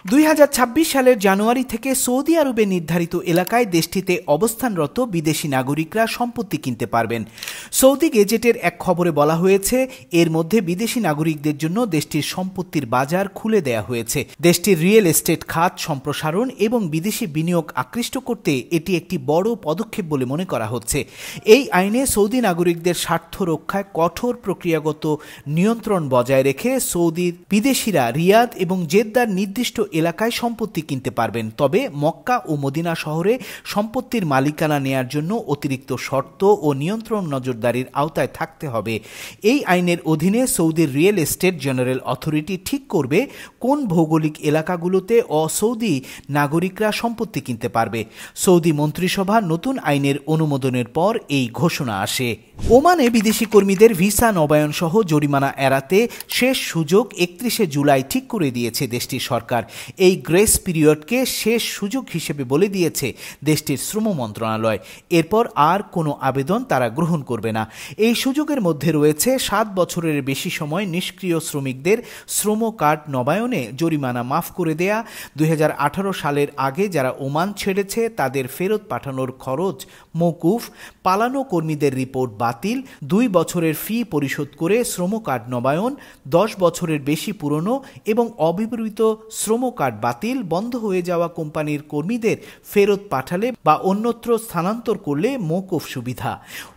2026 সালের জানুয়ারি থেকে সৌদি আরবে নির্ধারিত এলাকায় দেশটিতে অবস্থানরত বিদেশি নাগরিকরা সম্পত্তি কিনতে পারবেন। সৌদি গেজেটের এক খবরে বলা হয়েছে, এর মধ্যে বিদেশি নাগরিকদের জন্য দেশটির সম্পত্তির বাজার খুলে দেয়া হয়েছে। দেশটির রিয়েল এস্টেট খাত সম্প্রসারণ এবং বিদেশি বিনিয়োগ আকৃষ্ট করতে এটি একটি বড় পদক্ষেপ বলে মনে করা হচ্ছে। এই আইনে সৌদি নাগরিকদের স্বার্থ রক্ষায় কঠোর প্রক্রিয়াগত নিয়ন্ত্রণ বজায় রেখে সৌদির বিদেশিরা রিয়াদ এবং জেদ্দার নির্দিষ্ট এলাকায় সম্পত্তি কিনতে পারবেন। তবে মক্কা ও মদিনা শহরে সম্পত্তির মালিকানা নেয়ার জন্য অতিরিক্ত শর্ত ও নিয়ন্ত্রণ নজরদারির আওতায় থাকতে হবে। এই আইনের অধীনে সৌদির রিয়েল এস্টেট জেনারেল অথরিটি ঠিক করবে কোন ভৌগোলিক এলাকাগুলোতে অসৌদি নাগরিকরা সম্পত্তি কিনতে পারবে। সৌদি মন্ত্রিসভা নতুন আইনের অনুমোদনের পর এই ঘোষণা আসে। ওমানে বিদেশি কর্মীদের ভিসা নবায়ন সহ জরিমানা এড়াতে শেষ সুযোগ 31শে জুলাই ঠিক করে দিয়েছে দেশটির সরকার। এই গ্রেস পিরিয়ডকে শেষ সুযোগ হিসেবে বলে দিয়েছে দেশটির শ্রম মন্ত্রণালয়। এরপর আর কোনো আবেদন তারা গ্রহণ করবে না। এই সুযোগের মধ্যে রয়েছে 7 বছরের বেশি সময় নিষ্ক্রিয় শ্রমিকদের শ্রম কার্ড নবায়নে জরিমানা মাফ করে দেয়া, 2018 সালের আগে যারা ওমান ছেড়েছে তাদের ফেরত পাঠানোর খরচ মওকুফ, পালানো কর্মীদের রিপোর্ট বাতিল, 2 বছরের ফি পরিশোধ করে শ্রম কার্ড নবায়ন, 10 বছরের বেশি পুরনো এবং অব্যবহৃত শ্রম কার্ড বাতিল, বন্ধ হয়ে যাওয়া কোম্পানির কর্মীদের ফেরত পাঠালে বা অন্যত্র স্থানান্তর করলে মওকুফ সুবিধা।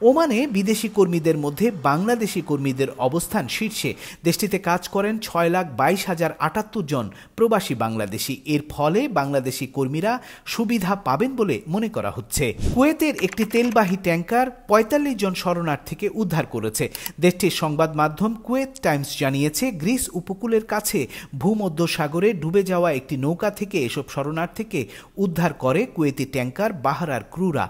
ওমানে বিদেশি কর্মীদের মধ্যে বাংলাদেশি কর্মীদের অবস্থান শীর্ষে। দেশটিতে কাজ করেন 6,22,078 জন প্রবাসী বাংলাদেশি। এর ফলে বাংলাদেশি কর্মীরা সুবিধা পাবেন বলে মনে করা হচ্ছে। কুয়েতের একটি তেলবাহী ট্যাঙ্কার 45 জন শরণার্থীকে উদ্ধার করেছে। দেশটির সংবাদ মাধ্যম কুয়েত টাইমস জানিয়েছে, গ্রিস উপকূলের কাছে ভূমধ্যসাগরে ডুবে যাওয়া একটি নৌকা থেকে এসব শরণার্থীকে উদ্ধার করে কুয়েতি ট্যাঙ্কার বাহারার ক্রুরা।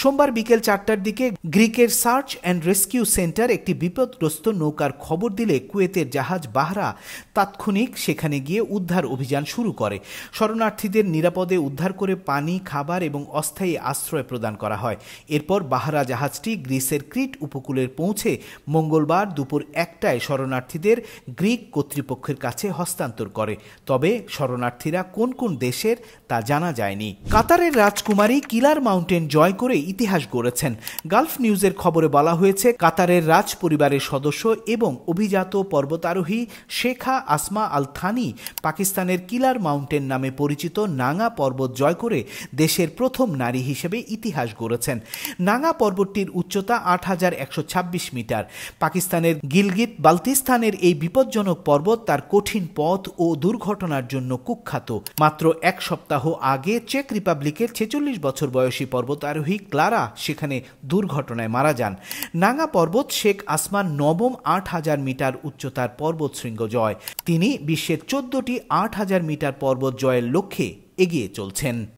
সোমবার বিকেল 4টার দিকে গ্রিকের সার্চ অ্যান্ড রেস্কিউ সেন্টার একটি বিপদগ্রস্ত নৌকার খবর দিলে কুয়েতের জাহাজ বাহরা তাৎক্ষণিক সেখানে গিয়ে উদ্ধার অভিযান শুরু করে। শরণার্থীদের নিরাপদে উদ্ধার করে পানি, খাবার এবং অস্থায়ী আশ্রয় প্রদান করা হয়। এরপর বাহরা জাহাজটি গ্রিসের ক্রিট উপকূলে পৌঁছে মঙ্গলবার দুপুর 1টায় শরণার্থীদের গ্রিক কর্তৃপক্ষের কাছে হস্তান্তর করে। তবে শরণার্থীরা কোন কোন দেশের তা জানা যায়নি। কাতারের রাজকুমারী কিলার মাউন্টেন জয় করে ইতিহাস গড়েছেন। গালফ নিউজের খবরে বলা হয়েছে, কাতারের রাজ পরিবারের সদস্য এবং অভিজাত পর্বতারোহী শেখা আসমা আল থানি পাকিস্তানের কিলার মাউন্টেন নামে পরিচিত নাঙ্গা পর্বত জয় করে দেশের প্রথম নারী হিসেবে ইতিহাস গড়েছেন। নাঙ্গা পর্বতটির উচ্চতা 8,126 মিটার। পাকিস্তানের গিলগিত বালতিস্তানের এই বিপজ্জনক পর্বত তার কঠিন পথ ও দুর্ঘটনার জন্য কুখ্যাত। মাত্র 1 সপ্তাহ আগে চেক রিপাবলিকের 46 বছর বয়সী পর্বতারোহী ক্লারা সেখানে দুর্ঘটনায় মারা যান। নাঙ্গা পর্বত শেখ আসমান নবম 8,000 মিটার উচ্চতার পর্বত শৃঙ্গ জয়। তিনি বিশ্বের 14টি 8,000 মিটার পর্বত জয়ের লক্ষ্যে এগিয়ে চলছেন।